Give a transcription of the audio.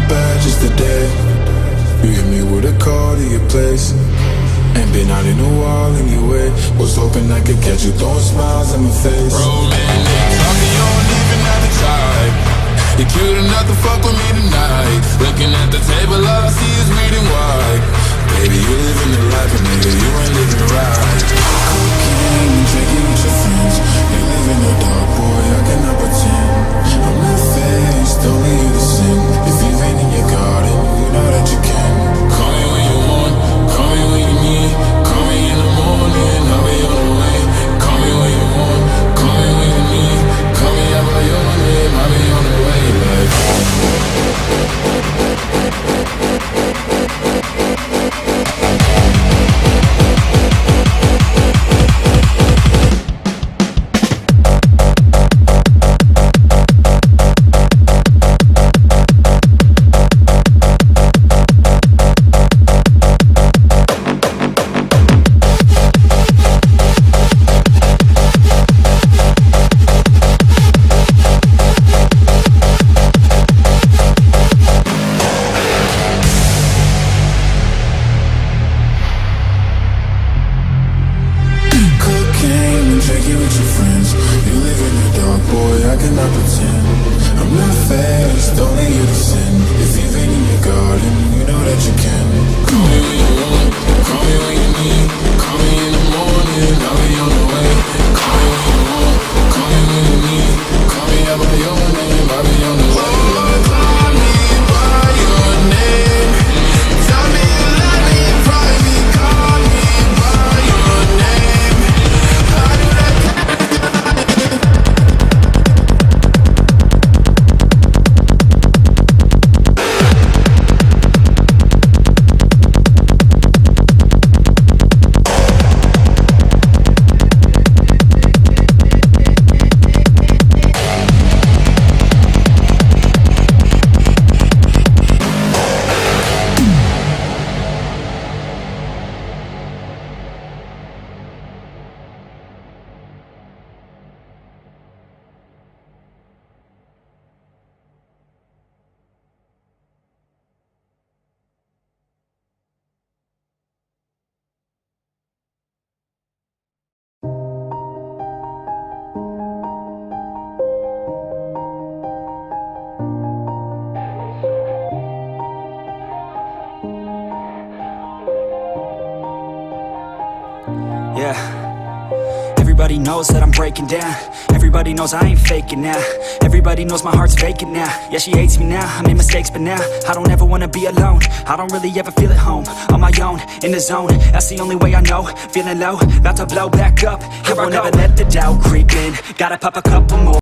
bad just today. You hit me with a call to your place. Ain't been out in a while anyway. Was hoping I could catch you throwing smiles in my face. Romantic talking, you don't even have to try. You're cute enough to fuck with me tonight. Looking at the table, all I see is reading white. Baby, you living the life, and nigga, you ain't living it right. Cocaine and drinking with your friends. You live in the dark, boy, I cannot pretend. I'm not faced, only you to sin. If you've been in your garden, you know that you can. Call me when you want, call me when you need. Call me in the morning, I'll be on the way. Call me when you want, call me when you need. Call me out by your name, I'll be on the way. Like everybody knows that I'm breaking down. Everybody knows I ain't faking now. Everybody knows my heart's vacant now. Yeah, she hates me now, I made mistakes but now I don't ever wanna be alone. I don't really ever feel at home. On my own, in the zone, that's the only way I know. Feeling low, about to blow back up. Here I won't ever let the doubt creep in. Gotta pop a couple more